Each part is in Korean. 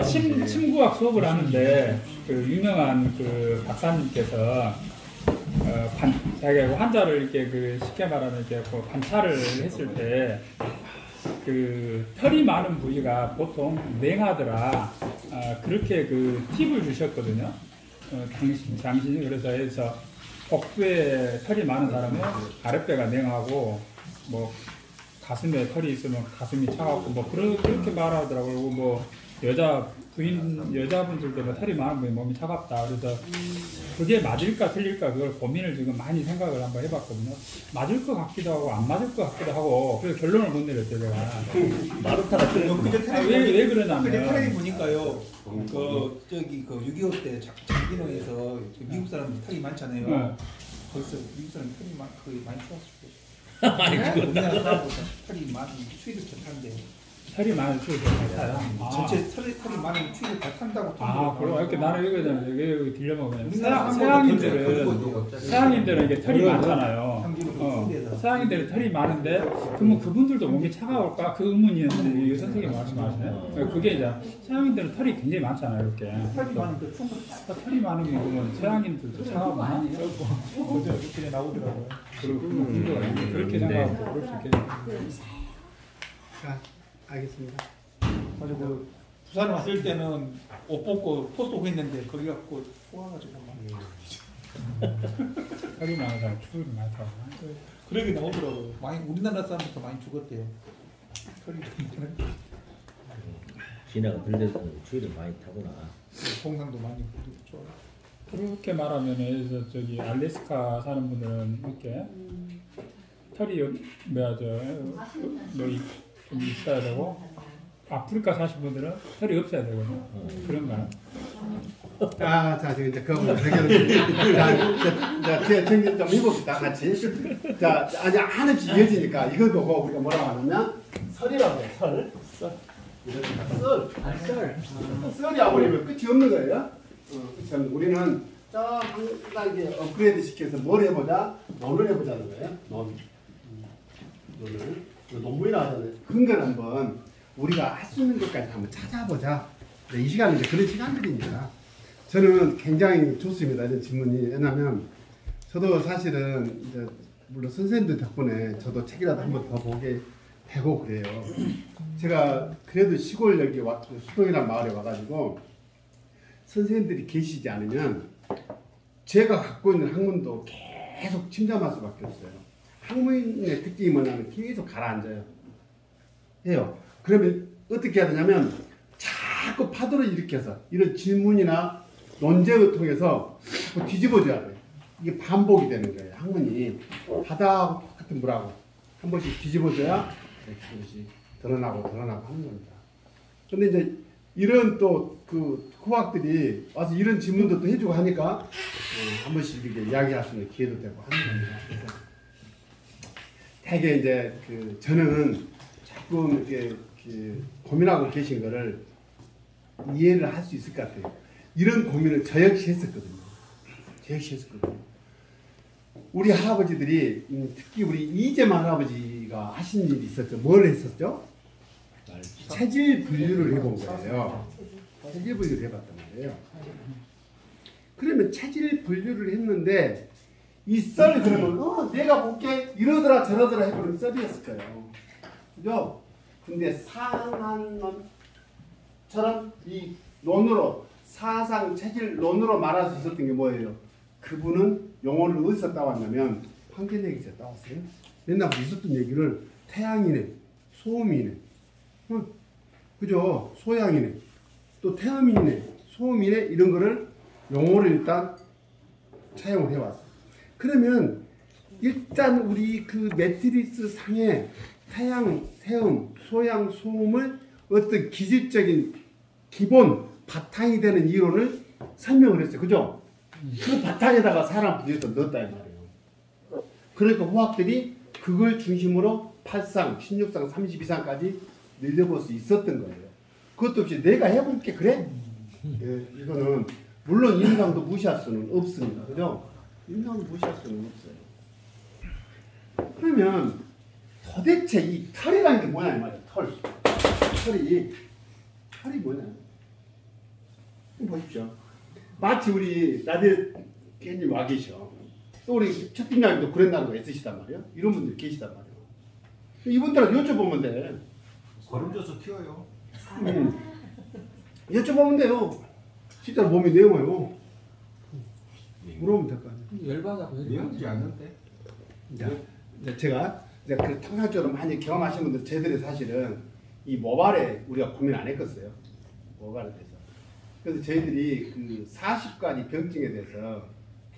침구학 수업을 하는데 그 유명한 그 박사님께서 자기가 환자를 이렇게 그 쉽게 말하면 이렇게 그 관찰을 했을 때 그 털이 많은 부위가 보통 냉하더라. 그렇게 그 팁을 주셨거든요. 당신이 그래서 복부에 털이 많은 사람은 아랫배가 냉하고 뭐 가슴에 털이 있으면 가슴이 차갑고 뭐 그렇게 말하더라고요. 뭐 여자분들도 뭐 털이 많은 분이 몸이 차갑다. 그래서 그게 맞을까 틀릴까 그걸 고민을 지금 많이 생각을 한번 해봤거든요. 맞을 것 같기도 하고 안 맞을 것 같기도 하고 그래서 결론을 못 내렸어요 제가. 마루타가 왜 그러냐면 텔레비 보니까요. 저기 6.25 때 장기노에서 미국 사람들 털이 많잖아요. 거기서 미국 사람 털이 많이 추웠을 우리나라 사람보다 털이 많은 추위를 더 탄대. 털이 많은 추위를 더 타요. 전체 털이 많은 추위를 다 탄다고. 그럼 이렇게 나는 여기 들려면 서양인들은 이게 털이 많잖아요. 서양인들은 털이 많은데 그러면 그분들도 몸이 차가울까? 그 의문이었는데 이 선생님이 말씀하시네요. 그게 이제 서양인들은 털이 굉장히 많잖아요. 이렇게 털이 많은 부분은 서양인들도 차가우나? 그렇게 나오더라고요. 그렇게 생각하고 그럴 수 있겠네요. 알겠습니다. 맞아, 부산 왔을 때는 옷 벗고 포스고 했는데 거기 갖고 좋아가지고 털이 많은 사람 추위를 많이 타고. 그러게 나오더라고요. 우리나라 사람부터 많이 죽었대요. 털이 진화가 들려서 추위를 많이 타구나. 동상도 많이 좋아. 그렇게 말하면 저기 알래스카 사는 분들은 이렇게 털이 좀 있어야 되고 아프리카 사신 분들은 털이 없어야 되거든요. 그런가요? 자, 지금 이제 그거는 자, 제 정리 좀 해봅시다, 같이. 자, 아니, 한없이 이어지니까 이걸 보고 우리가 뭐라고 하냐면, 설이라고 해요, 설. 썰이 와버리면 끝이 없는 거예요. 우리는 한 단계 업그레이드 시켜서 뭘 해보자? 논을 해보자는 거예요. 논문이 나왔잖아요. 근거를 한번 우리가 할 수 있는 것까지 한번 찾아보자. 이 시간은 이제 그런 시간들입니다. 저는 굉장히 좋습니다. 이런 질문이. 왜냐하면 저도 사실은 이제 물론 선생님들 덕분에 저도 책이라도 한번 더 보게 되고 그래요. 제가 그래도 시골 여기 수동이라는 마을에 와가지고 선생님들이 계시지 않으면 제가 갖고 있는 학문도 계속 침잠할 수밖에 없어요. 학문의 특징이 뭐냐면 계속 가라앉아요. 해요. 그러면 어떻게 해야 되냐면 자꾸 파도를 일으켜서 이런 질문이나 논쟁을 통해서 자꾸 뒤집어줘야 돼요. 이게 반복이 되는 거예요. 학문이 바다하고 똑같은 물하고 한 번씩 뒤집어줘야 한 번씩 드러나고 하는 겁니다. 근데 이제 이런 또 그 후학들이 와서 이런 질문도 또 해주고 하니까 한 번씩 이렇게 이야기할 수 있는 기회도 되고 하는 겁니다. 그래서 되게 이제 저는 자꾸 이렇게 고민하고 계신 거를 이해를 할 수 있을 것 같아요. 이런 고민을 저 역시 했었거든요. 우리 할아버지들이 특히 우리 이재만 할아버지가 하신 일이 있었죠. 뭘 했었죠? 체질 분류를 해본 거예요. 체질 분류를 해봤단 말이에요. 그러면 체질 분류를 했는데 이 썰 그러면 내가 볼게 이러더라 저러더라 해보는 썰이었을 거예요. 그죠? 근데 상한론처럼 이 논으로 사상 체질 논으로 말할 수 있었던 게 뭐예요? 그분은 용어를 어디서 따왔냐면 판결내기에서 따왔어요. 옛날부터 있었던 얘기를 태양이네, 소음이네, 그죠? 소양이네, 또 태음이네, 소음이네 이런 거를 용어를 일단 차용을 해왔어요. 그러면 일단 우리 그 매트리스 상에 태양, 태음, 소양, 소음을 어떤 기질적인 기본 바탕이 되는 이론을 설명을 했어요. 그죠? 그 바탕에다가 사람 부여서 넣었다 이 말이에요. 그러니까 후학들이 그걸 중심으로 8상, 16상, 32상까지 늘려볼 수 있었던 거예요. 그것도 없이 내가 해볼게 그래? 네, 이거는 물론 인상도 무시할 수는 없습니다. 그죠? 인상도 무시할 수는 없어요. 그러면 도대체 이 털이라는 게 뭐냐 이 말이에요. 털이 뭐냐? 보십시오. 마치 우리 라디오 깻님 와 계셔. 또 우리 첫 팀장님도 그랬다는 거 있으시단 말이에요. 이런 분들 계시단 말이에요. 이분들한테 여쭤보면 돼. 거름져서 키워요. 여쭤보면 돼요. 진짜 몸이 내어요. 물어보면 될 거 아니에요. 열받아서 매운지 않는데. 이제 제가 이제 그 통상적으로 많이 경험하신 분들 저희들이 사실은 이 모발에 우리가 고민 안 했겠어요. 모발에 대해서. 그래서 저희들이 그 40가지 병증에 대해서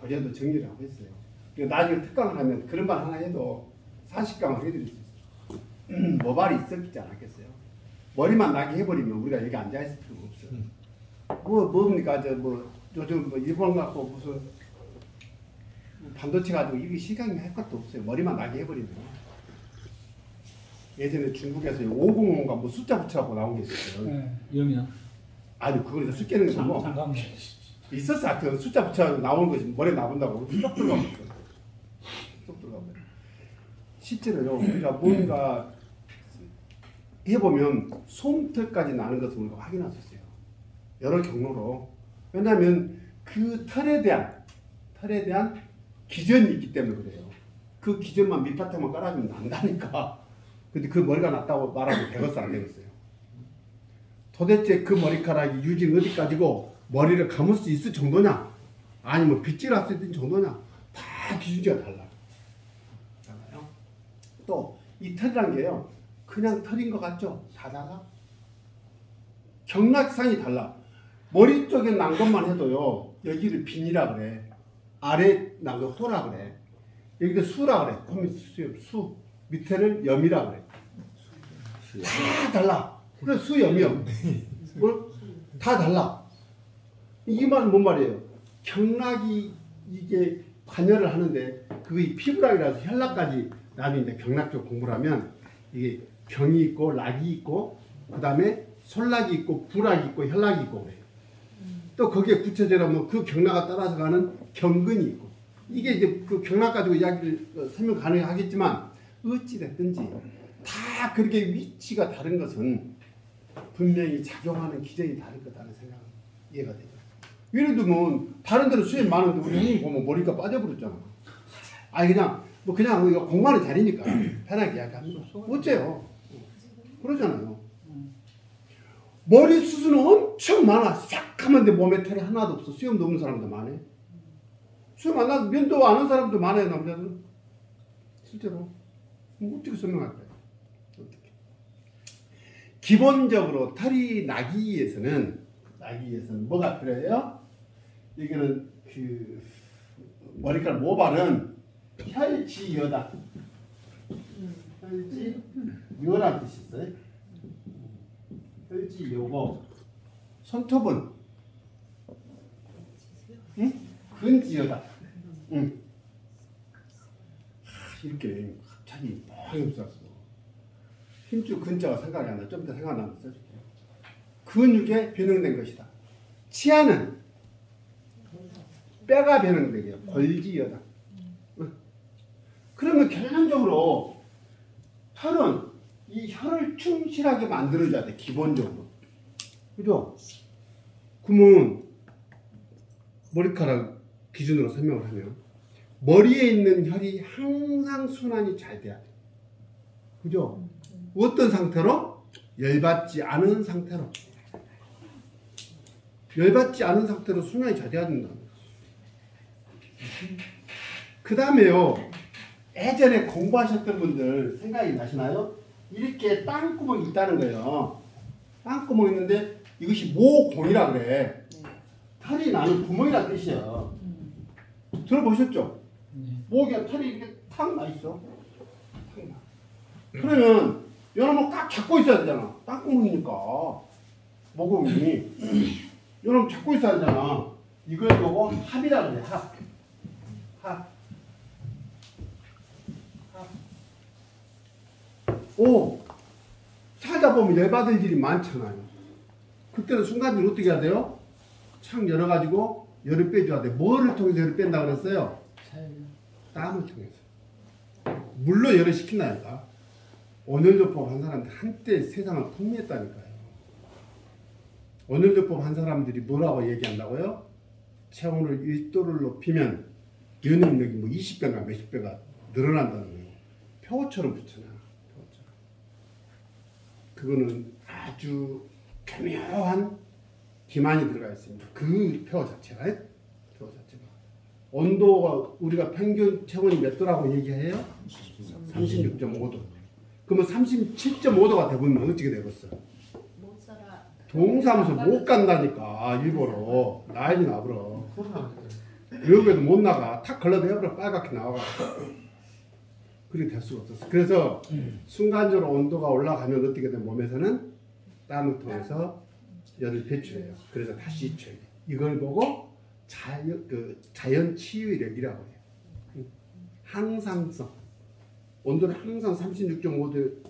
교재도 정리를 하고 있어요. 그러니까 나중에 특강을 하면 그런 말 하나 해도 40강을 해드릴 수 있어요. 모발이 있었지 않았겠어요. 머리만 나게 해버리면 우리가 여기 앉아있을 필요가 없어요. 뭡니까? 요즘 일본 갖고 무슨 반도체 가지고 이게 시간이 할 것도 없어요. 머리만 나게 해버리면. 예전에 중국에서 505가 뭐 숫자 붙여갖고 나온 게 있었어요. 네. 이러면 아니 그걸 이제 숫자는 거 뭐. 잠깐만. 있었어. 하여튼 숫자 붙여 나오는 것이 머리에 나온다고 쏙 들어가고 쏙 들어가고. 실제로요. 우리가 뭔가 해보면 솜털까지 나는 것을 우리가 확인할 수 있어요. 여러 경로로. 왜냐하면 그 털에 대한 기전이 있기 때문에 그래요. 그 기전만 밑바탕만 깔아주면 난다니까. 근데 그 머리가 났다고 말하면 되겠어 안 되겠어요? 도대체 그 머리카락이 유진 어디까지고 머리를 감을 수 있을 정도냐? 아니면 빗질할 수 있는 정도냐? 다 기준치가 달라요. 또 이 털이란 게요. 그냥 털인 것 같죠? 다 달라. 경락상이 달라. 머리 쪽에 난 것만 해도요. 여기를 빈이라 그래. 아래 난 거 호라 그래. 여기도 수라 그래. 거기 수. 밑에는 염이라 그래. 다 달라. 그래 수, 염. 뭐? 다 달라. 이 말은 뭔 말이에요? 경락이 이게 관여를 하는데 그게 피부락이라서 혈락까지 나중에 이제 경락 쪽 공부를 하면 이게 경이 있고 락이 있고 그 다음에 솔락이 있고 부락이 있고 혈락이 있고 그래요. 또 거기에 붙여져라면 그 경락에 따라서 가는 경근이 있고 이게 이제 그 경락 가지고 이야기를 설명 가능하겠지만 어찌됐든지 다 그렇게 위치가 다른 것은 분명히 작용하는 기전이 다를 거다는 생각은 이해가 되죠. 예를 들면 다른 데는 수염 많은데 우리 형님 보면 머리가 빠져버렸잖아. 아니 그냥 우리가 공부하는 자리니까 편하게 이야기합니다. 어째요? 그러잖아요. 머리 숱은 엄청 많아. 싹 하면 내 몸에 털이 하나도 없어. 수염도 없는 사람도 많아. 수염 안 나도 면도 아는 사람도 많아요. 남자들은. 실제로. 어떻게 설명할까요? 어떻게? 기본적으로 털이 나기 위해서는 뭐가 필요해요? 여기는 그 머리카락 모발은 혈지여다. 혈지여라는 뜻이 있어요. 혈지여고 손톱은 근지여다. 이렇게 갑자기 뻥 쐈어. 힘줄 근자가 생각이 안 나. 좀 더 생각나면 써줄게요. 근육에 변형된 것이다. 치아는 뼈가 변형되게요. 골지여다. 그러면 결론적으로 털은 이 혀를 충실하게 만들어줘야 돼. 기본적으로. 그죠? 그러면 머리카락 기준으로 설명을 하면 머리에 있는 혈이 항상 순환이 잘 돼야 돼. 그죠? 어떤 상태로? 열받지 않은 상태로. 열받지 않은 상태로 순환이 잘 돼야 된다. 그 다음에요. 예전에 공부하셨던 분들 생각이 나시나요? 이렇게 땅구멍이 있다는 거예요. 땅구멍이 있는데 이것이 모공이라 그래. 털이 나는 구멍이라는 뜻이에요. 들어보셨죠? 목에 털이 이렇게 탁 나 있어. 탁 나. 그러면 여러분 꽉 잡고 있어야 되잖아. 땅구멍이니까 모공이. 여러분 잡고 있어야 되잖아. 이걸 보고 합이라 그래. 합. 오, 살다 보면 열받을 일이 많잖아요. 그때는 순간적으로 어떻게 해야 돼요? 창 열어가지고 열을 빼줘야 돼. 뭐를 통해서 열을 뺀다 그랬어요? 땀을 통해서. 물로 열을 시킨다니까. 오늘조법 한 사람한테 한때 세상을 풍미했다니까요. 온열요법 한 사람들이 뭐라고 얘기한다고요? 체온을 1도를 높이면 면역력이 뭐 20배가 몇십 배가 늘어난다는 거예요. 표처럼 붙여놔. 표처럼. 그거는 아주 교묘한 기만이 들어가 있습니다. 그 표 자체가 온도가 우리가 평균 체온이 몇 도라고 얘기해요? 36.5도. 그러면 37.5도가 되면 어떻게 되겠어? 못 살아. 동사무소 못 간다니까 일부러 난리 나버려. 여기에도 못 나가. 탁 걸러내버려 빨갛게 나와. 그렇게 될 수가 없었어. 그래서 순간적으로 온도가 올라가면 어떻게 돼? 몸에서는 땀을 통해서 열을 배출해요. 그래서 다시 입혀야 돼. 이걸 보고 자연 치유력이라고 해요. 항상성. 온도를 항상 36.5도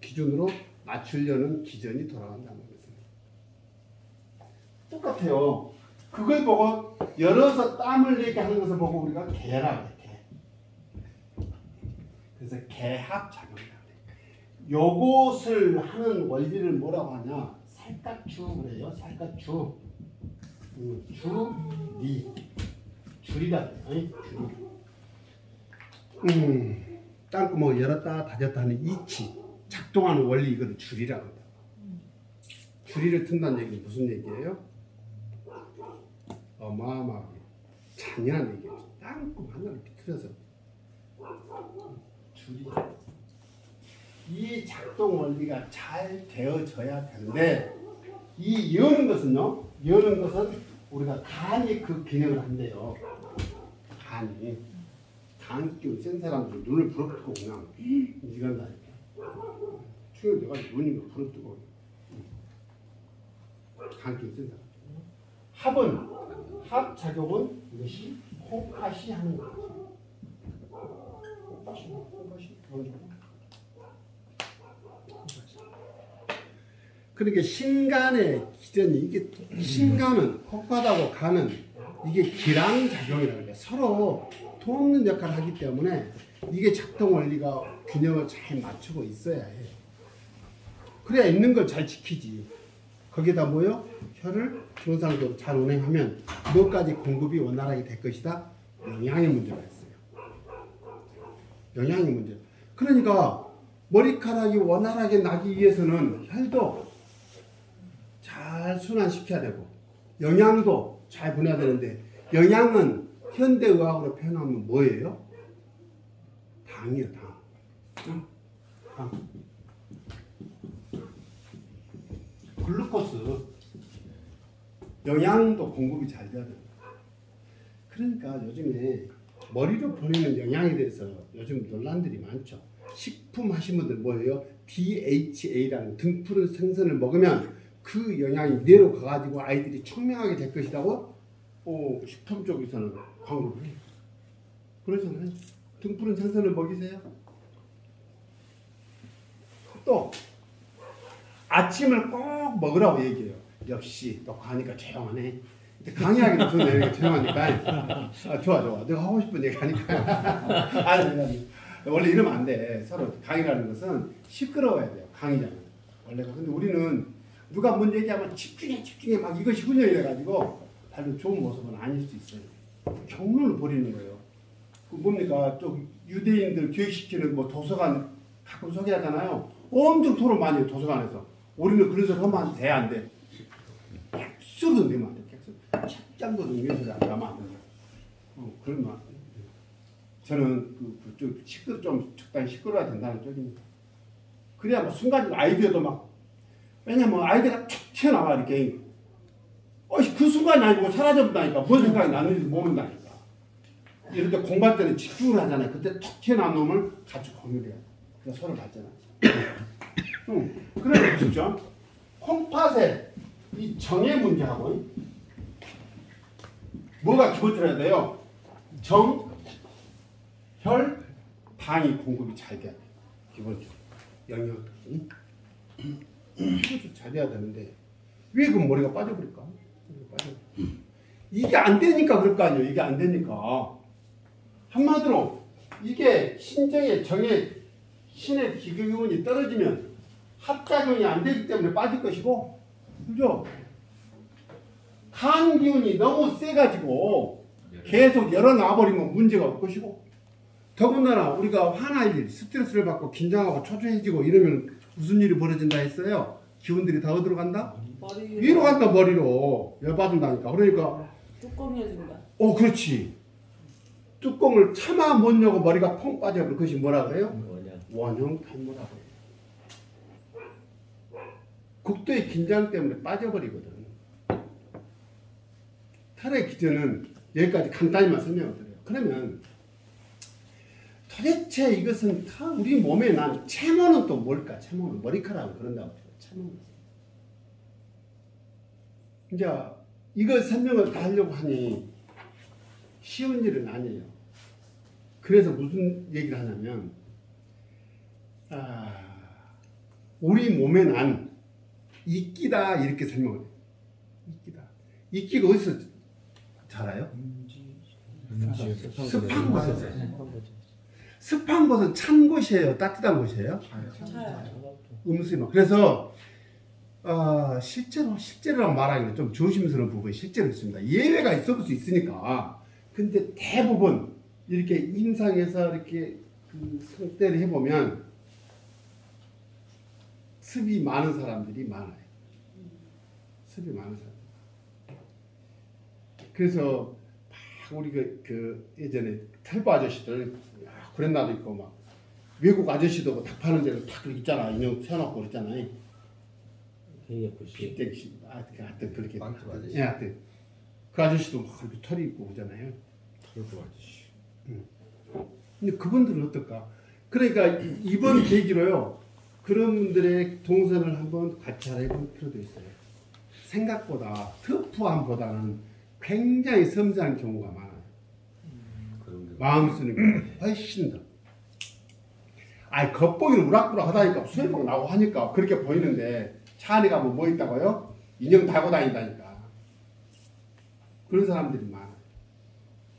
기준으로 맞추려는 기전이 돌아간다는 것입니다. 똑같아요. 그걸 보고 열어서 땀을 내게 하는 것을 보고 우리가 개라고 해. 그래서 개합작용이라고 해. 요것을 하는 원리를 뭐라고 하냐? 살갗추 그래요. 살갗추. 줄이. 줄이다. 줄. 땅구멍을 열었다 닫았다 하는 이치. 작동하는 원리 이거는 줄이라고 한다. 줄이를 튼다는 얘기는 무슨 얘기예요? 어마어마하게 잔인한 얘기예요. 땅구멍 하나를 비틀어서 줄이. 이 작동 원리가 잘 되어져야 되는데 이 여는 것은요. 여는 것은 우리가 간이 그 기능을 한대요. 간이. 간기운 센 사람들은 눈을 부릅뜨고 그냥 이간다니까. 충격돼가지고 눈이 부릅뜨고. 간기운 센 사람. 합작용은 이것이 콩팥이 하는 거죠. 그러니까 신간의 기전이 이게 신간은 콩팥하고 간은 이게 기량작용이라는 거예요. 서로 도움는 역할을 하기 때문에 이게 작동 원리가 균형을 잘 맞추고 있어야 해요. 그래야 있는 걸 잘 지키지. 거기다 뭐요? 혀를 정상적으로 잘 운행하면 뭐까지 공급이 원활하게 될 것이다. 영양의 문제가 있어요. 영양의 문제. 그러니까 머리카락이 원활하게 나기 위해서는 혈도 잘 순환시켜야 되고 영양도 잘 보내야 되는데 영양은 현대의학으로 표현하면 뭐예요? 당이에요. 당. 글루코스. 영양도 공급이 잘 돼야 돼요. 그러니까 요즘에 머리로 보내는 영양에 대해서 요즘 논란들이 많죠. 식품 하신 분들 뭐예요? DHA라는 등푸른 생선을 먹으면 그 영양이 뇌로 가가지고 아이들이 청명하게 될 것이라고 식품 쪽에서는 광고를 해요. 그러잖아요. 등푸른 생선을 먹이세요. 또 아침을 꼭 먹으라고 얘기해요. 역시 또 가니까 조용하네. 강의하기도 좋네. 조용하니까. 좋아. 내가 하고 싶은 얘기 하니까. 아니. 원래 이러면 안 돼. 서로 강의라는 것은 시끄러워야 돼요. 강의자는. 원래가. 근데 우리는 누가 뭔 얘기하면 집중해 막 이것이 훈련이 돼가지고 별로 좋은 모습은 아닐 수 있어요. 경륜을 벌이는 거예요. 그 뭡니까? 또 유대인들 교육시키는 뭐 도서관 가끔 소개하잖아요. 엄청 토론 많이 해요. 도서관에서. 우리는 그런 소리 하면 돼? 안 돼? 객수도 내면 안 돼. 객수. 책장도 능력을 안 하면 안 된다. 그러면 안 돼. 저는 좀 적당히 시끄러워야 된다는 쪽입니다. 그래야 뭐 순간 아이디어도 막 왜냐면 아이디어가 툭 튀어나와 이렇게 그 순간이 아니고 사라져본다니까. 뭔 생각이 나는지 모른다니까. 이럴 때 공부할 때는 집중을 하잖아요. 그때 툭 튀어나온 놈을 같이 공유해야 돼. 그래서 서로 발전하죠. 그래 보십시오. 콩팥의 이 정의 문제하고 뭐가 기본적으로 해야 돼요? 정, 혈, 당이 공급이 잘 돼야 돼요. 기본적으로. 영양. 이것도 잘 돼야 되는데 왜 그 머리가 빠져버릴까? 이게 안 되니까 그럴 거 아니에요. 이게 안 되니까. 한마디로 이게 신정의 정의 신의 기운이 떨어지면 합작용이 안 되기 때문에 빠질 것이고, 그죠? 한 기운이 너무 세가지고 계속 열어놔버리면 문제가 없을 것이고, 더군다나 우리가 화날 일, 스트레스를 받고 긴장하고 초조해지고 이러면 무슨 일이 벌어진다 했어요? 기운들이 다 어디로 간다? 위로 간다. 머리로 열받는다니까. 그러니까 뚜껑해준다. 그렇지. 뚜껑을 참아 못 여고 머리가 펑 빠져버려. 그것이 뭐라 그래요? 원형 탈모라고 해요. 극도의 긴장 때문에 빠져버리거든. 탈의 기전은 여기까지 간단히만 설명을 드려요. 그러면 도대체 이것은 다 우리 몸에 난 체모는 또 뭘까? 체모는 머리카락은 그런다고 해요. 체모는. 이제 이거 설명을 다 하려고 하니 쉬운 일은 아니에요. 그래서 무슨 얘기를 하냐면, 우리 몸에 난 이끼다 이렇게 설명을 해요. 이끼다. 이끼가 어디서 자라요? 습한 곳에서. 습한 곳은 찬 곳이에요? 따뜻한 곳이에요? 음수만. 그래서 실제로 말하기는 좀 조심스러운 부분이 실제로 있습니다. 예외가 있을 수 있으니까. 근데 대부분 이렇게 임상에서 이렇게 그 상태를 해보면 습이 많은 사람들이 많아요. 습이 많은 사람. 그래서 막 우리 그 예전에 털보 아저씨들 그랜나도 있고 막 외국 아저씨도 닭 파는 데를 탁 있잖아. 인형 세워놓고 그랬잖아요. KFC. 하여튼 그렇게. 빵집 아저씨. 예, 하여튼 그 아저씨도 막 이렇게 털이 있고 그러잖아요. 털보 아저씨. 근데 그분들은 어떨까? 그러니까 이번 계기로요. 그런 분들의 동선을 한번 같이 해볼 필요도 있어요. 생각보다 터프함보다는 굉장히 섬세한 경우가 많아요. 마음 쓰는 게 훨씬 더. 겉보기는 우락부락 하다니까 수염막 나고 하니까 그렇게 보이는데 차 안에 가면 뭐 있다고요? 인형 달고 다닌다니까. 그런 사람들이 많아요.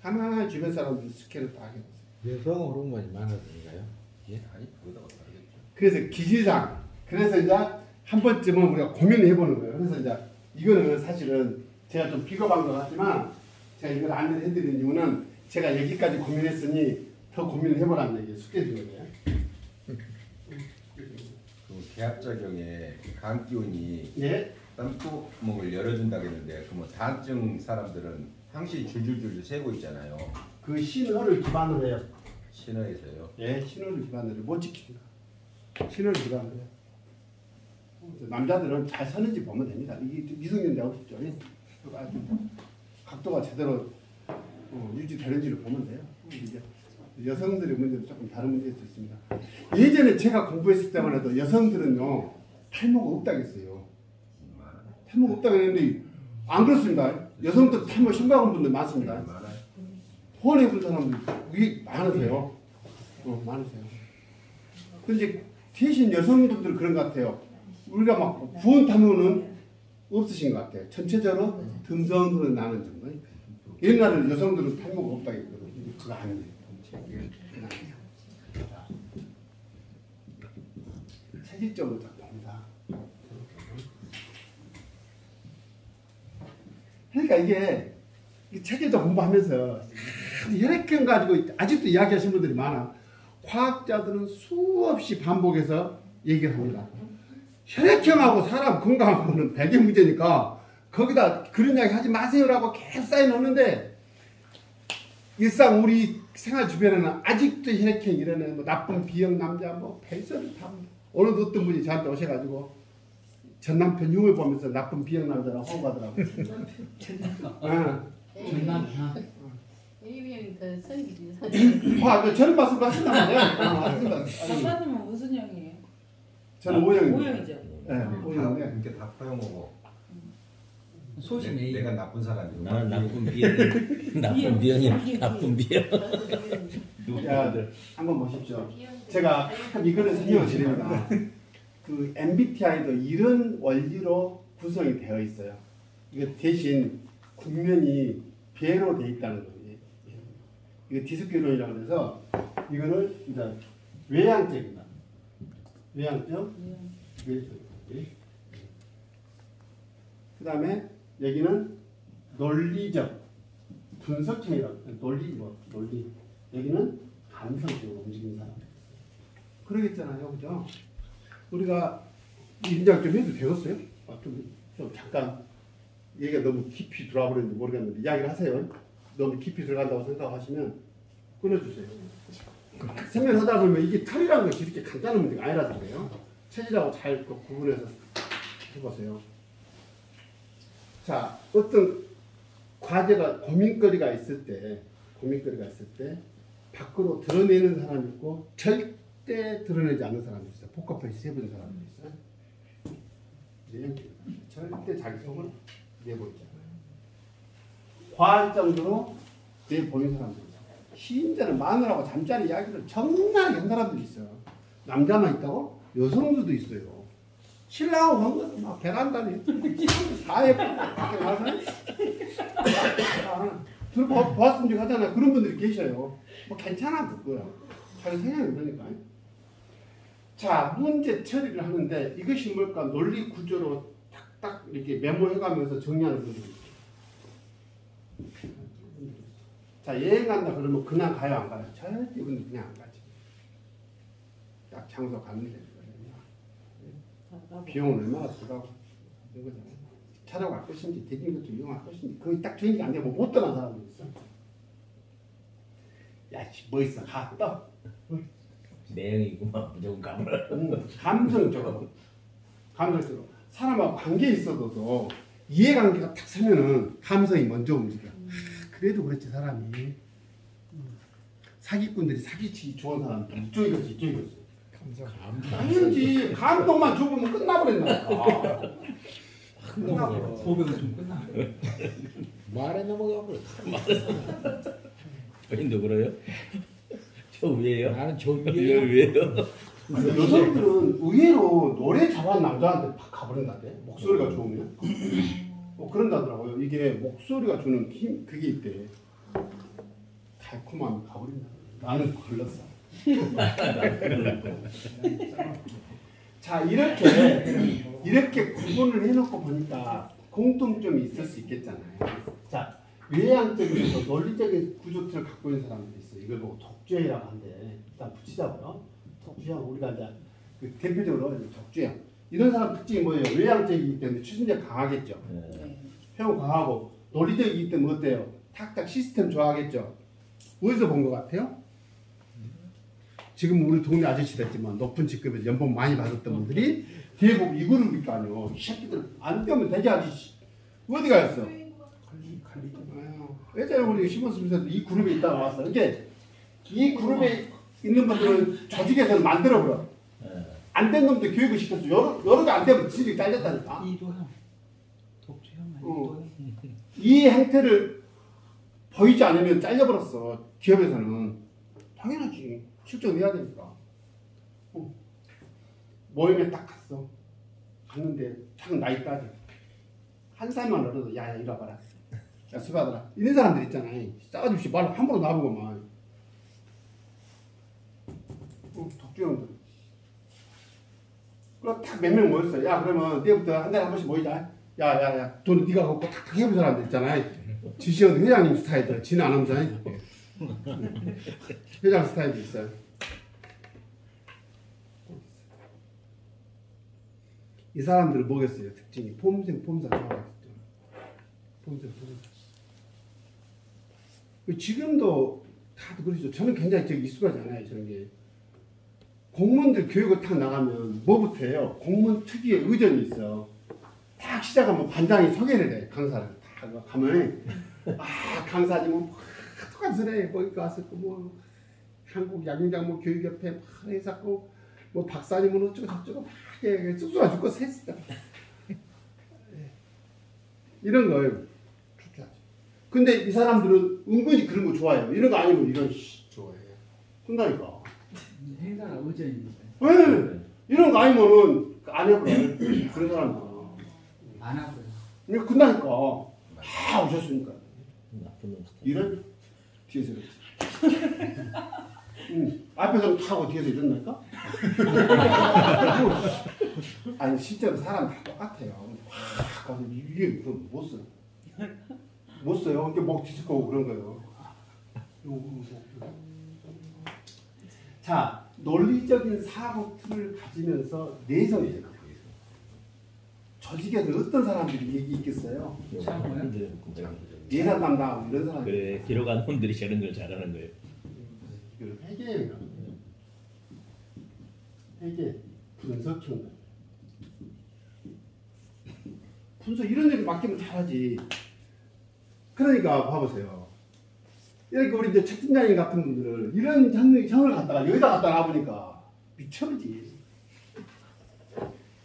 하나하나 주변 사람들 스캔을 다 해보세요. 여성 호르몬이 많아지니까요? 예? 아니, 그거다가 다르겠죠. 그래서 기질상, 그래서 이제 한 번쯤은 우리가 고민을 해보는 거예요. 그래서 이제 이거는 사실은 제가 좀 비겁한 것 같지만 제가 이걸 안내를 해드린 이유는 제가 여기까지 고민했으니 더 고민을 해보라는 얘기 숙제드린 거예요. 그 계합작용에 간 기운이 예? 땀구멍을 열어준다고 했는데 그러면 다한증 사람들은 항시 줄줄줄 새고 있잖아요. 그 신호를 기반으로 해요. 신화에서요. 예, 신호를 기반으로 못 지킵니다. 신호를 기반으로 해요. 남자들은 잘 사는지 보면 됩니다. 이게 미성년자 없죠. 각도가 제대로 유지되는지를 보면 돼요. 이제 여성들의 문제도 조금 다른 문제일 수 있습니다. 예전에 제가 공부했을 때만 해도 여성들은요 탈모가 없다고 했어요. 탈모가 없다고 했는데 안 그렇습니다. 여성들 탈모 심각한 분들 많습니다. 호원해 본 사람들 위 많으세요. 많으세요. 근데 대신 여성분들 그런 것 같아요. 우리가 막 부은 탈모는 없으신 것 같아요. 전체적으로 듬성듬성 나는 정도. 옛날에 여성들은 탈모가 없다고 했거든요. 그거 아니에요. 체질적으로 딱 봅니다. 그러니까 이게 체질적 공부하면서 혈액형 가지고 아직도 이야기하시는 분들이 많아. 과학자들은 수없이 반복해서 얘기를 합니다. 혈액형하고 사람 건강하고는 배개 문제니까 거기다 그런 이야기 하지 마세요라고 계속 쌓여놓는데 일상 우리 생활 주변에는 아직도 혈액형 이런 뭐 나쁜 B형 남자 뭐 별소리 다 오늘 어떤 분이 저한테 오셔가지고 전 남편 흉을 보면서 나쁜 B형 남자라고 호응하더라고요. 전 남편. A형이 더 성기지. 저는 말씀 하신단 말이에요. 박사님은 무슨 형이에요? 저는 O형입니다. O형이죠. 네, O형인데 이렇게 다 포용하고 소신 A. 내가 나쁜 사람이고 나는 나쁜 비형. 나쁜 비형이야. 나쁜 비형. 야, 한번 보십시오. 제가 이거를 설명을 드립니다. 그 MBTI도 이런 원리로 구성이 되어 있어요. 이거 대신 국면이 배로 되어 있다는 거예요. 이거 디스크론이라고 해서 이거를 이제 외향적이다. 외향적, 외적. 그 다음에 여기는 논리적 분석형이라고 논리 여기는 감성적으로 움직이는 사람. 그러겠잖아요, 그죠? 우리가 인장 좀 해도 되겠어요? 좀 잠깐 얘기가 너무 깊이 들어와 버렸는지 모르겠는데 이야기를 하세요. 너무 깊이 들어간다고 생각하시면 끊어주세요. 생면하다 보면 이게 털이라는 것이 이렇게 간단한 문제가 아니라서 그래요. 체질하고 잘 구분해서 해보세요. 자, 어떤 과제가 고민거리가 있을 때 밖으로 드러내는 사람이 있고 절대 드러내지 않는 사람이 있어요. 포커페이스 해본 사람이 있어요. 절대 자기 속을 내보이지 않아요. 과할 정도로 내보이는 사람들이 있어요. 심지어는 마누라하고 잠자리 이야기를 정말 한 사람들이 있어요. 남자만 있다고? 여성들도 있어요. 신랑하고 방금 막 베란다니 사회 밖에 나서 들어보았으면 하잖아요. 그런 분들이 계셔요. 뭐 괜찮아 그거야. 자기 생각이 그러니까. 자, 문제 처리를 하는데 이것이 뭘까? 논리 구조로 딱딱 이렇게 메모해가면서 정리하는 분들이 있어요. 자, 여행 간다 그러면 그냥 가요 안 가요? 절대 이분들 그냥 안 가지. 딱 장소 가는 데 비용은 얼마나 들어가고 이런 거잖아요. 찾아갈 것인지 대중교통 이용할 것인지 거의 딱 정리가 안 되면 못 떠난 사람도 있어. 야, 뭐 있어? 가 떠. 내용이구만 무조건 가물어. 감정적으로 사람하고 관계 있어도 이해관계가 딱 서면은 감성이 먼저 움직여. 그래도 그렇지 사람이 사기꾼들이 사기치기 좋은 사람들 이쪽이겠어. 당연히 감동만 줘보면 끝나버렸나. 고백은 좀 끝나. 말에 넘어가 버려. 본인도 그래요? 저 위에요? 나는 저 위에요. 위에요? 여성들은 의외로 노래 잘하는 남자한테 막 가버린다대. 목소리가 좋으면. 그런다더라고요. 이게 목소리가 주는 힘 그게 있대. 달콤함이 가버린다. 나는 걸렸어. 자, 이렇게 구분을 해놓고 보니까 공통점이 있을 수 있겠잖아요. 자, 외향적이면서 논리적인 구조틀을 갖고 있는 사람들이 있어요. 이걸 보고 독주형이라고 하는데 일단 붙이자고요. 독주형 우리가 이제 그 대표적으로 독주형 이런 사람 특징이 뭐예요? 외향적이기 때문에 추진력 강하겠죠. 형 강하고 논리적이기 때문에 어때요? 탁탁 시스템 좋아하겠죠. 어디서 본 것 같아요? 지금 우리 동네 아저씨 됐지만 높은 직급에서 연봉 많이 받았던 분들이 뒤에 보면 이 그룹일 거 아니에요. 이 새끼들 안 되면 되게 아저씨 어디 가였어? 관리 예전에 우리 심었으면서 이 그룹에 있다가 나왔어. 이게 이 그룹에 있는 분들은 조직에서 만들어버려. 안 된 놈들 교육을 시켰어. 여러 개 안 되면 지들이 잘렸다니까. 이도형 독주형 이 행태를 보이지 않으면 잘려버렸어. 기업에서는 당연하지. 실적 내야 되니까. 모임에 딱 갔어. 갔는데 참 나이 따져. 한 살만 어려도 야야 이리 와봐라. 야 수고하더라. 이런 사람들 있잖아요. 싸가지 없이 말 함부로 나보고 막. 독주형들. 그럼 딱 몇 명 모였어. 야 그러면 내일부터 한 달에 한 번씩 모이자. 야야야 돈 네가 갖고 탁탁 해본 사람들 있잖아요. 지시형 회장님 스타일들. 지는 안 하면서. 회장 스타일도 있어요. 이 사람들은 뭐겠어요? 특징이 폼생 폼사 좋아하겠죠. 폼생 폼사. 지금도 다들 그러죠. 저는 굉장히 되게 익숙하지 않아요. 저런 게. 공무원들 교육을 딱 나가면 뭐부터 해요? 공무원 특유의 의전이 있어. 딱 시작하면 반장이 소개를 해. 강사를. 딱 가면 강사님 뭐 똑같이 그래. 거기 가서 뭐 한국 야구장 뭐 교육협회 막 회사 뭐 박사님은 어쩌고 저쩌고 막 쑥쑥아 죽고 했어. 이런 거예요. 근데 이 사람들은 은근히 그런 거 좋아해요. 이런 거 아니면 이런 좋아해. 한다니까. 행사가 의전인데. 왜? 이런 거 아니면은 안 해버려. 그런 사람들. 안 하고요. 이거 끝나니까. 다 오셨으니까. 나쁜 놈 스타일. 이런 뒤에서 그렇지. 앞에서 타고 뒤에서 이런다니까? 아니 실제로 사람 다 똑같아요. 가서 이게 그럼 못 써. 못 써요. 이렇게 목 뒤집고 그런 거예요. 자, 논리적인 사고 틀을 가지면서 내성이 조직에서 어떤 사람들이 얘기 있겠어요? 예산 담당하고 이런 사람들. 그래 뒤로 간 놈들이 저런 걸 잘하는 거예요. 이걸 회계 분석형. 분석 이런 데 맡기면 잘하지. 그러니까 봐보세요. 이렇게 우리 이제 책 팀장님 같은 분들을 이런 형을 갖다가 여기다 갖다 놔보니까 미쳐버리지.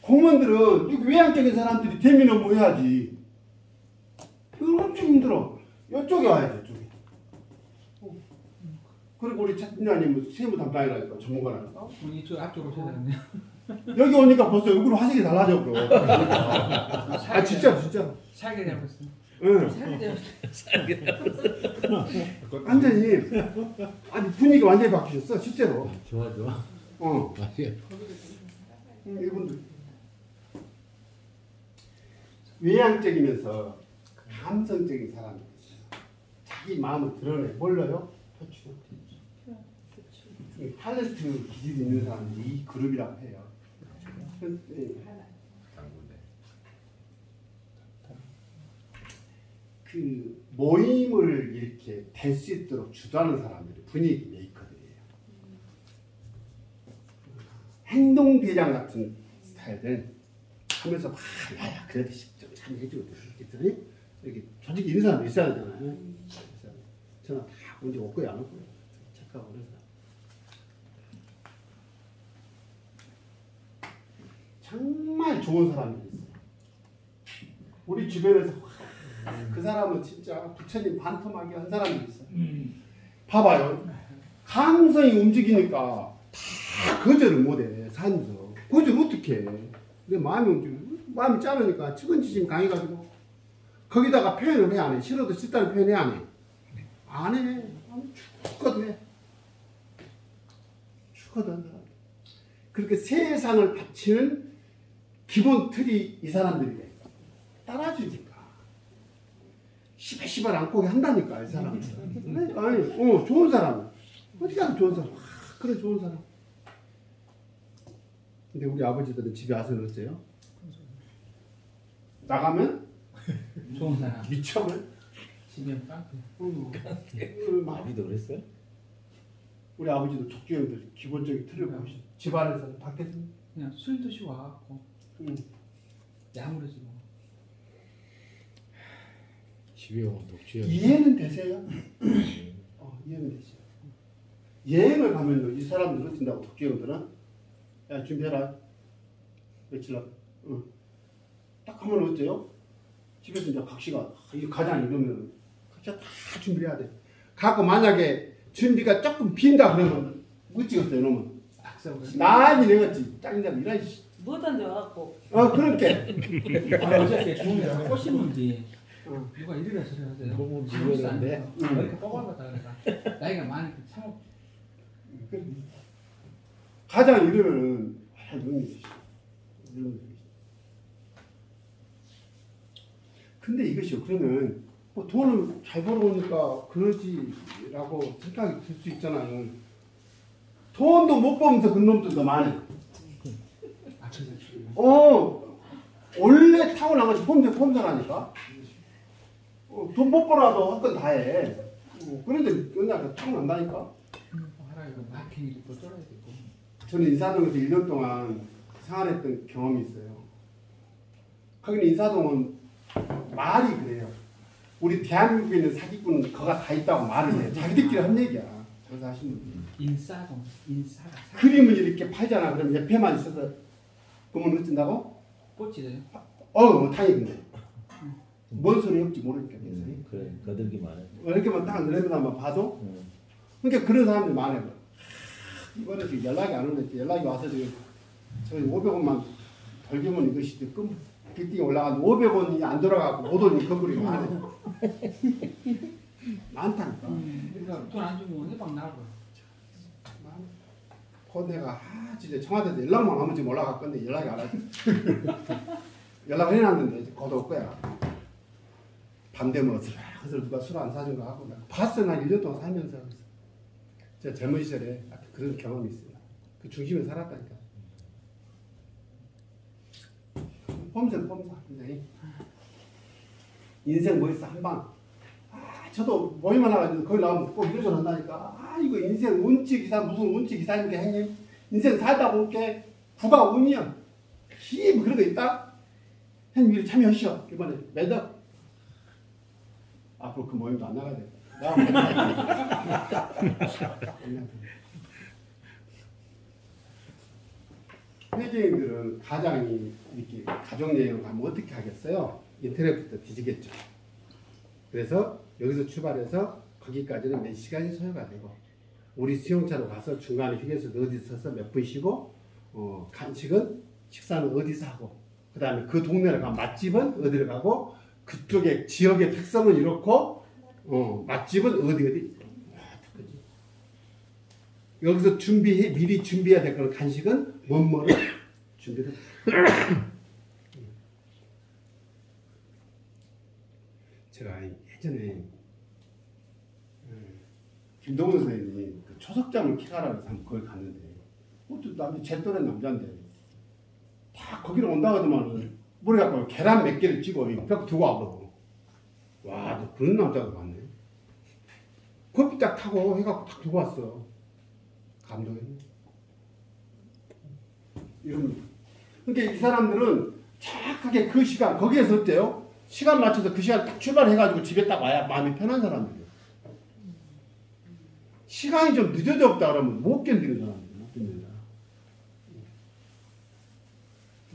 공무원들은 이 외향적인 사람들이 대면 업무 해야지. 이건 엄청 힘들어. 이쪽에 와야 돼, 이쪽에. 그리고 우리 책 팀장님은 세무 담당이라니까, 전문가라니까. 이쪽 앞쪽으로 오셔야 되겠네요. 여기 오니까 벌써 얼굴 화색이 달라져, 그럼. 아, 진짜. 살게 되었어. 응. 살게 되었어. 완전히, 아니, 분위기가 완전히 바뀌셨어, 실제로. 좋아. 맞아요. 이분들. 외향적이면서 감성적인 사람이 있어요. 자기 마음을 드러내. 뭘로요? 표출. 탤런트 기질이 있는 사람들이 이 그룹이라고 해요. 그 모임을 이렇게 될 수 있도록 주도하는 사람들이 분위기 메이커들이에요. 행동대장 같은 스타일들 하면서 막 야야 그래도 참 해주고 그랬더니 이렇게 조직이 있는 사람도 있어야 되잖아요. 저는 다 문제 없고요 안 없고요. 착하고 그래서 정말 좋은 사람이 있어요. 우리 주변에서 그 사람은 진짜 부처님 반토막이 한 사람이 있어요. 봐봐요. 감성이 움직이니까 다 거절을 못해. 살면서 거절 어떻게 해? 내 마음이 움직여. 마음이 짜르니까 측은지심 강해가지고 거기다가 표현을 해 안 해? 싫어도 싫다는 표현 해 안 해? 안 해. 죽거든 해. 죽거든. 그렇게 세상을 바치는 기본 틀이 이 사람들이래. 따라주니까. 시발시발 안 꼬게 한다니까 이 사람. 아니, 좋은 사람. 어디 가서 좋은 사람. 그래 좋은 사람. 근데 우리 아버지들은 집에 와서 그랬어요. 나가면 좋은 사람. 미쳐버려. 집에 깡패. 아비도 그랬어요? 우리 아버지도 족주형들 기본적인 틀을 보시죠. 집안에서는 밖에서는 그냥 술 드시고 와갖고 야무르지 뭐. 집에 오면 독주형. 이해는 되세요? 이해는 되죠. 여행을 가면 이 사람들 어쩐다고 족주형들은 야 준비해라. 며칠 날. 딱 하면 어때요? 집에서 이제 각시가 이 가장 이러면 각시가 다 준비해야 돼. 갖고 만약에 준비가 조금 빈다 그러면 못 찍었어요, 놈은. 난이 내겠지. 짱이다 이런 씨. 뭐든 줘갖고. 그렇게. 어저께 중국에서 꼬시는지 누가 이리라 저리 하세요. 너무 지금도 안 미워졌는데. 돼요. 이렇게 뽑아봤다 그러니까 나이가 많으니까 참. 가장 이러면은 놈이 근데 이것이요. 그러면 뭐 돈을 잘 벌어오니까 그러지라고 생각이 들 수 있잖아요. 돈도 못 벌면서 그런 놈들도 많아요. 원래 타고난 것이 폼사라니까. 돈 못 벌어도 할 건 다 해. 그런데 그냥 타고난다니까. 하라 이거 마케팅이 또 쫄아야 되고. 저는 인사동에서 1년 동안 생활했던 경험이 있어요. 거기는 인사동은 말이 그래요. 우리 대한민국에 있는 사기꾼은 거가 다 있다고 말을 해요. 자기들끼리 한 얘기야. 저기서 하시는 분들. 인사가 그림을 이렇게 팔잖아. 그럼 옆에만 있어서 그러면 어쩐다고? 꽂지래요. 다행이네. 뭔 소리 없지 모르니까. 그래 거들기 많아. 이렇게만 딱 내려다만 봐도 그러니까 그런 사람들이 많아요. 이번에 연락이 안 오는데 연락이 와서 저희 500원만 덜 주면 이것이 끔 빌딩에 올라가는데 500원이 안 돌아가고 못 오니 그 그림이 많아요. 많다니까. 그러니까 돈 안 주면 해방 나고. 내가 진짜 청와대에서 연락만 하면 지금 올라갈 건데 연락이 안 하지. 연락을 해놨는데 곧 올 거야. 밤 되면 그래서 누가 술 안 사준 거 하고 봤어. 나 1년 동안 살면서 제가 젊은 시절에 그런 경험이 있어요. 그 중심에 살았다니까. 폼사 인생 뭐 있어 한방. 저도 모임 하나 가지고 거기 나오면 꼭 이런 소리 한다니까. 이거 인생 운치 기사 무슨 운치 기사님께 형님 인생 살다 보니까 구가 운이야. 뭐 그런 거 있다. 형님 이리 참여하시오. 이번에 매덕 앞으로 그 모임도 안 나가야 돼. 회계인들은 가장이 이렇게 가족 여행을 가면 어떻게 하겠어요? 인터넷부터 뒤지겠죠. 그래서 여기서 출발해서 거기까지는 몇 시간이 소요가 되고 우리 수용차로 가서 중간에 휴게소에 어디 서서 몇 분 쉬고 간식은 식사는 어디서 하고 그 다음에 그 동네를 가면 맛집은 어디를 가고 그쪽의 지역의 특성은 이렇고 맛집은 어디 여기서 미리 준비해야 될 거는 간식은 뭐를 준비를 제가 예전에 김동훈 선생님이 그 초석장을 키가라고 해서 한번 거기 갔는데 또 제 또래 남자인데 다 거기로 온다고 하더만 머리 갖고 계란 몇 개를 찍어 벽 두고 와보고 와 너 그런 남자도 많네. 커피 딱 타고 해갖고 딱 두고 왔어. 감동했네. 이런 그러니까 이 사람들은 정확하게 그 시간 거기에서 어때요? 시간 맞춰서 그 시간 딱 출발해가지고 집에 딱 와야 마음이 편한 사람들이에요. 시간이 좀 늦어져 없다 그러면 못 견디는 사람들이에요. 못 견딘다.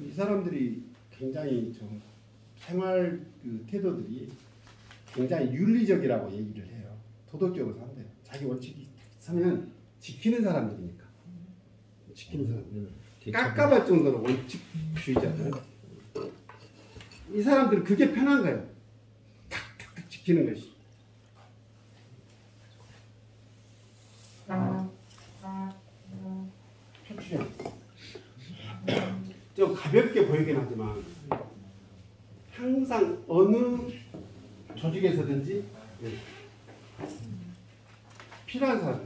이 사람들이 굉장히 좀 생활 그 태도들이 굉장히 윤리적이라고 얘기를 해요. 도덕적으로 산대요. 자기 원칙이 서면 지키는 사람들이니까. 지키는 사람들. 깝깝할 정도로 원칙주의자들. 이 사람들은 그게 편한 거예요. 탁탁탁 지키는 것이. 표출형. 좀 가볍게 보이긴 하지만 항상 어느 조직에서든지 필요한 사람.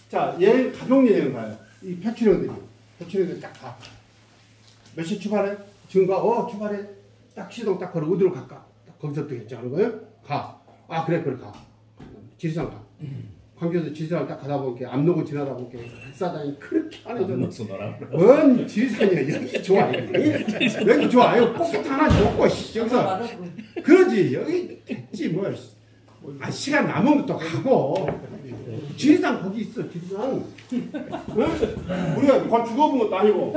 자, 여행 가족 여행 가요. 이 표출형들이 딱 가. 몇 시 출발해? 지금 가. 출발해. 딱 시동 딱 걸어. 어디로 갈까? 딱 거기서부터 결정하는 거예요. 가. 그래 가. 지리산 가. 광주에서 지리산 딱 가다 보니까 압록을 지나다 보니까 백사장이 그렇게 안 해줘. 뭔 지리산이야. 여기 좋아. 여기 좋아. 여기 꽃 하나 먹고 여기서 그러지. 여기 됐지 뭐. 시간 남으면 또 가고. 지리산 거기 있어. 지리산. 응? 우리가 거 죽어본 것도 아니고.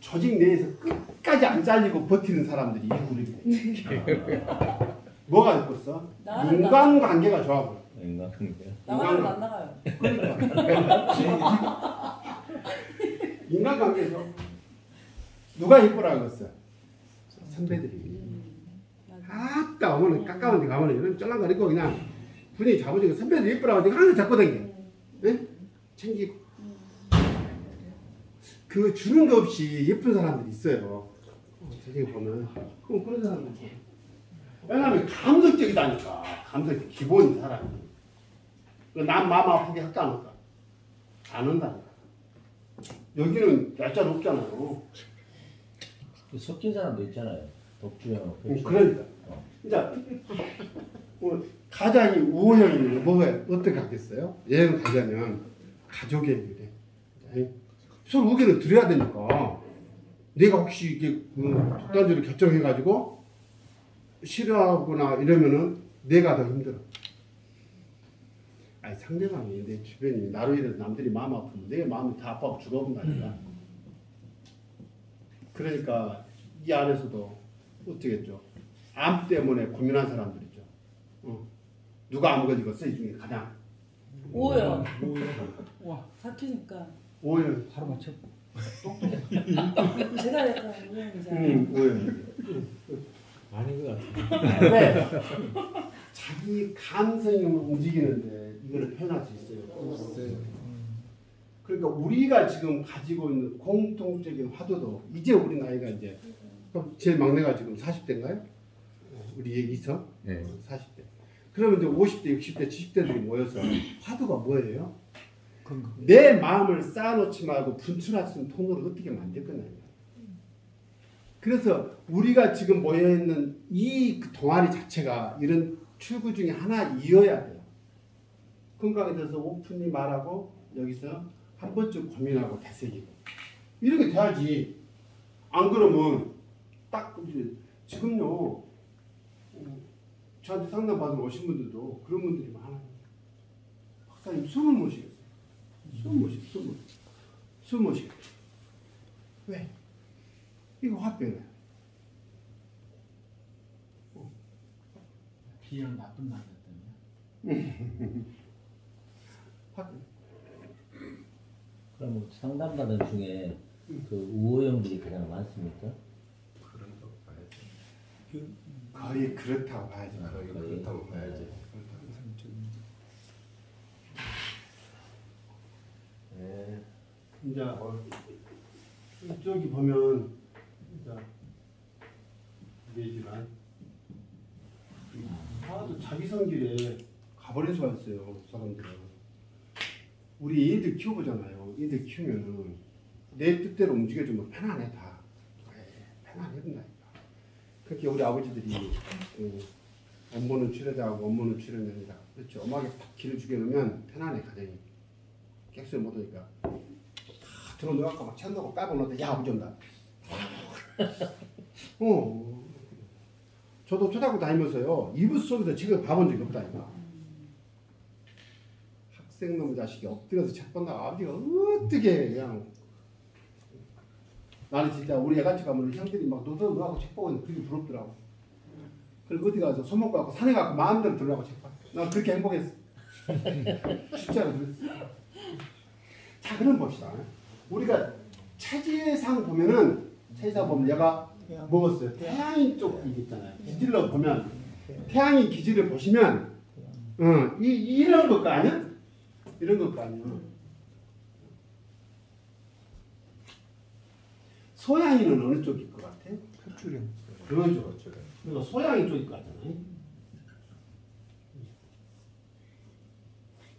조직 내에서 끝까지 안 잘리고 버티는 사람들이 일부러 뭐가 예뻤어? 인간관계가 좋아 보여. 나가면 안 나가요. 그러니까 인간관계에서 누가 예쁘라고 했어? 선배들이. 아따 어머니 깎아온 데 가면 이런 쩔랑거리고 그냥 분위기 잡아주고 선배들이 예쁘라고 하니까 항상 잡고 다니게. 응? 챙기고. 그 주는 거 없이 예쁜 사람들이 있어요. 선생님 보면 그런 사람들 있어요. 왜냐하면 감성적이다니까. 감성적 기본인 사람이. 남 마음 아프게 할까 안 할까? 안 한다니까. 여기는 얄짤 없잖아요. 섞인 사람도 있잖아요. 독주형. 그러니까. 자, 가장이 우호형이면 뭐가 어떻게 하겠어요? 여행 가자면 가족의 일에 서로 의견을 드려야 되니까 내가 혹시 이게 독단적으로 결정해가지고 싫어하거나 이러면은 내가 더 힘들어. 아니 상대방이 내 주변이 나로 인해서 남들이 마음 아프면 내 마음이 다 아파서 죽어본다니까. 그러니까 이 안에서도 어쩌겠죠. 암 때문에 고민한 사람들 있죠. 누가 암 걸리겠어 이 중에 가장. 오요. 같으니까. 오열 바로 맞춰. 제가 약간 오형이잖아요. 오열. 아닌 것 같아요. 왜? 자기 감성이 움직이는데 이거를 표현할 수 있어요. 그러니까 우리가 지금 가지고 있는 공통적인 화두도 이제 우리 나이가 이제 그럼 제일 막내가 지금 40대인가요? 우리 얘기서 네. 40대. 그러면 이제 50대, 60대, 70대들이 모여서 화두가 뭐예요? 내 마음을 쌓아놓지 말고 분출할 수 있는 통로를 어떻게 만들 거냐. 그래서 우리가 지금 모여있는 이 동아리 자체가 이런 출구 중에 하나이어야 돼요. 건강에 대해서 오픈히 말하고 여기서 한 번쯤 고민하고 되새기고 이렇게 돼야지. 안 그러면 딱 지금요 저한테 상담 받으러 오신 분들도 그런 분들이 많아요. 박사님 숨을 못 쉬겠어요. 숨 못 쉬겠어요. 왜? 이거 화병이야. 비열 나쁜 남자 때문에. 화병. 그럼 상담받은 중에 그 우호형들이 가장 많습니까? 그런 거 봐야지. 거의 그렇다고 봐야죠. 거의 그렇다고 봐야지. 네. 이제 이쪽이 보면 이제 내지만 하도 자기 성질에 가버릴 수가 있어요. 사람들은. 우리 애들 키워보잖아요. 애들 키우면은 내 뜻대로 움직여주면 편안해 다. 편안해 된다니까. 그렇게 우리 아버지들이 업무는 출연자하고 업무는 출연자이다. 그렇죠. 엄하게 탁 길을 죽여놓으면 편안해 가정이. 객수를 못하니까 다 들어놓고 막 찬다고 까보는데 야 아버지 온다. 저도 초등학교 다니면서요 이불 속에서 책을 봐본 적이 없다니까. 학생놈의 자식이 엎드려서 책 본다고 아버지가 어떻게 그냥. 나는 진짜 우리 애같이 가면 형들이 막 노동하고 책 보고 있는데 그게 부럽더라고. 그리고 어디 가서 소문 갖고 산에 가고 마음대로 들으라고 책 봐. 난 그렇게 행복했어. 진짜로 그랬어. 자, 그럼 봅시다. 우리가 체지상 보면은 체지상 보면 얘가 먹었어요. 태양인 쪽 이게 있잖아요. 기질로 보면 태양인 기질을 보시면 이런 것도 아니야? 이런 것도 아니야. 소양이는 어느 쪽일 것 같아? 흡출형. 그런 쪽. 그리고 소양인 쪽일 것 같잖아요.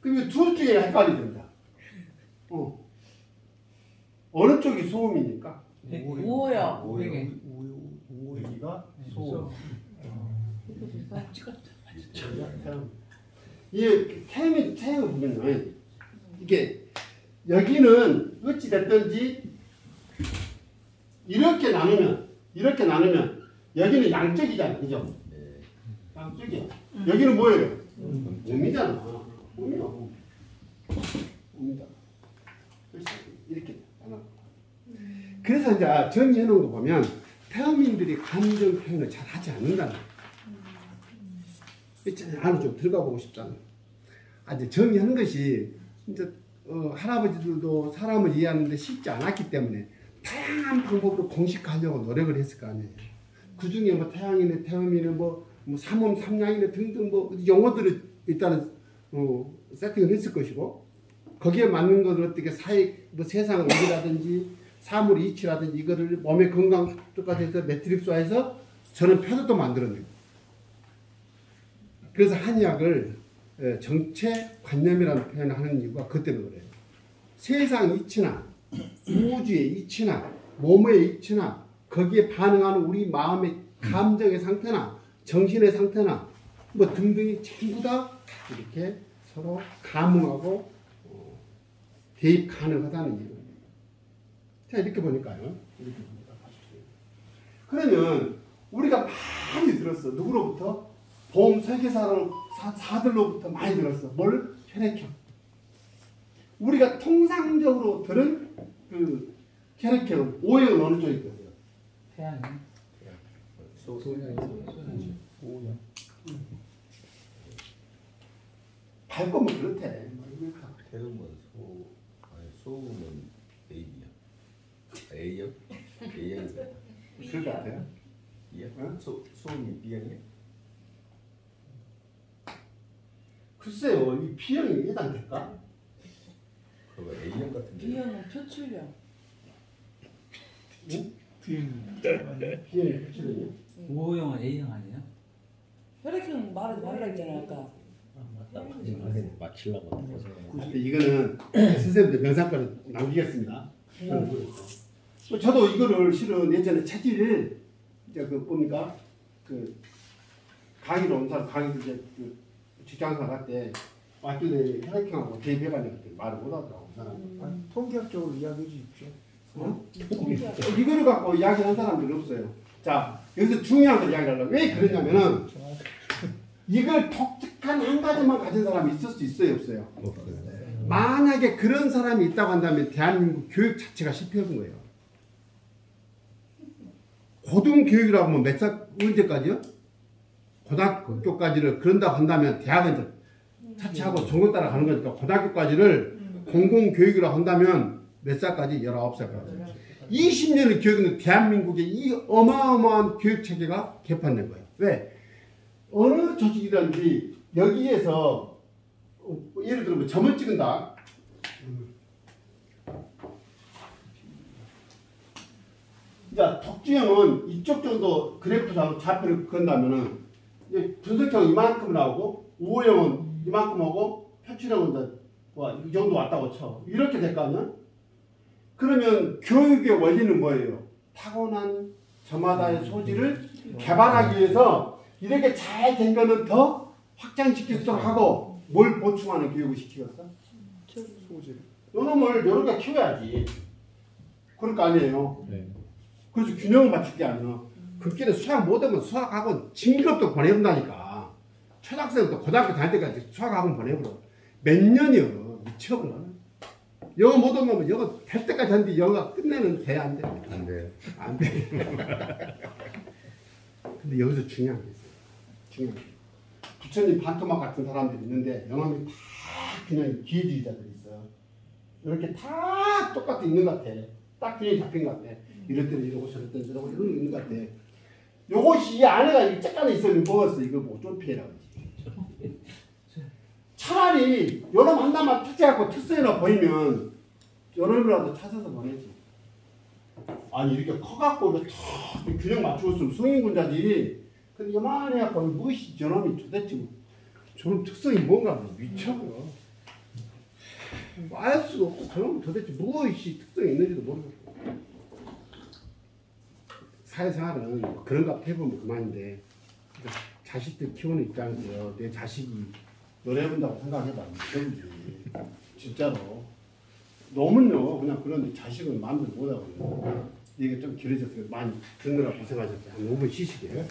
그럼 둘 중에 헷갈리 된다. 어느 쪽이 소음이니까? 우호요. 여기가 소음. 이게 태양을 보면요, 이게 여기는 어찌 됐든지 이렇게 나누면 여기는 양쪽이잖아, 그죠? 네. 양쪽이야. 여기는 뭐예요? 몸이잖아. 몸이야. 몸이다. 이렇게 나눠. 그래서 이제 정리해 놓은 거 보면 태어민들이 감정 표현을 잘 하지 않는다는 거예요. 안으로 좀 들어가 보고 싶잖아. 이제 정리하는 것이 이제 할아버지들도 사람을 이해하는데 쉽지 않았기 때문에 다양한 방법으로 공식화하려고 노력을 했을 거 아니에요. 그 중에 뭐 태양이네, 태음이네, 뭐 삼음, 삼양이네 등등 뭐 용어들을 일단은 세팅을 했을 것이고 거기에 맞는 것을 어떻게 뭐 세상 의리라든지 사물 이치라든지 이거를 몸의 건강 쪽까지 해서 매트릭스화해서 저는 표도도 만들어내고 그래서 한의학을 정체관념이라는 표현을 하는 이유가 그것 때문에 그래요. 세상 이치나 우주의 이치나 몸의 이치나 거기에 반응하는 우리 마음의 감정의 상태나 정신의 상태나 뭐 등등이 전부 다 이렇게 서로 감응하고 대입 가능하다는 이유입니다. 자, 이렇게 보니까요. 이렇게 봅니다. 그러면 우리가 많이 들었어. 누구로부터? 보험 설계사들로부터 많이 들었어. 뭘? 혈액형. 우리가 통상적으로 들은 그 혈액형, O형은 어느 쪽일 거예요? 태양이. 오형. 발권은 그렇대. 태음은 소음은 A요. A요? A요. 그럴 것 같아요. 응? 소음이 B형이요? 글쎄요, 이 B형이 해당될까? 그거 A형 같은데. B형은 표출형. 비행이 표출이요. 우호형은 A형 아니에요? 혈액형 말하지 말라 했잖아 아까. 맞다. 맞추려고. 하여튼 이거는 선생님들 명상과를 남기겠습니다. 저도 이거를 실은 예전에 체질 이제 그 보니까 그 강의로 온 사람 강의 이제 그 직장사 갈 때 왔길래 혈액형하고 대입해봤는데 말을 못하더라고 그 사람. 통계학적으로 이야기해 주십시오. 이거를 갖고 이야기하는 사람들이 없어요. 자 여기서 중요한 걸 이야기하려고 왜 그러냐면은 이걸 독특한 한 가지만 가진 사람이 있을 수 있어요 없어요? 만약에 그런 사람이 있다고 한다면 대한민국 교육 자체가 실패한 거예요. 고등교육이라고 하면 몇 살 언제까지요? 고등학교까지를 그런다고 한다면 대학은 이제 차치하고 전공 따라가는 거니까 고등학교까지를 공공교육이라고 한다면 몇 살까지? 19살까지. 20년의 교육은 대한민국의 이 어마어마한 교육체계가 개판된 거예요. 왜? 어느 조직이든지 여기에서 예를 들어 뭐 점을 찍은다. 자, 덕주형은 이쪽 정도 그래프상 좌표를 그은다면은 분석형 이만큼 나오고 우호형은 이만큼 하고 표출형은 이 정도 왔다고 쳐. 이렇게 될 거 아니야? 그러면 교육의 원리는 뭐예요? 타고난 저마다의 소질을 개발하기 위해서 이렇게 잘 된 거는 더 확장시킬 수 있도록 하고 뭘 보충하는 교육을 시키겠어? 소질. 요놈을 이렇게 키워야지. 그럴 거 아니에요? 네. 그래서 균형을 맞출 게 아니야. 그 길에 수학 못하면 수학학원 징그럽게 보내본다니까. 초등학생부터 고등학교 다닐 때까지 수학학원 보내버려. 몇 년이요. 미쳐버려. 영어 못하면 영어 될 때까지 하는데 영어가 끝내는 돼? 안 돼? 안 돼요. 안 돼. 근데 여기서 중요한 게 있어요. 중요한 게. 부처님 반토막 같은 사람들이 있는데 영어는 다 그냥 기회주의자들이 있어요. 이렇게 다 똑같이 있는 것 같아. 딱 균형이 잡힌 것 같아. 이럴 때는 이러고 저럴 때는 저러고 이런 거 있는 것 같아. 요것이 이 안에가 이 짝간에 있으면 먹었어. 이거 뭐 쫄피해라고 그러지. 차라리 요놈 하나만 터치하고 특성이나 보이면 요놈이라도 찾아서 보내지. 아니 이렇게 커갖고 이렇게 탁 균형 맞추고 있으면 성인군자지. 근데 요만해 갖고 무엇이 저놈이 도대체 저놈 특성이 뭔가 미쳐. 알 수도 없고 저놈 도대체 무엇이 특성이 있는지도 모르겠고. 사회생활은 그런 거 해보면 그만인데 자식들 키우는 입장에서 내 자식이 노래 본다고 생각해봐. 미쳐보지. 진짜로. 너무는요 그냥 그런데 자식은 마음대로 못하거든요. 이게 좀 길어졌어요. 많이 듣느라 고생하셨어요. 한 5분 쉬시게.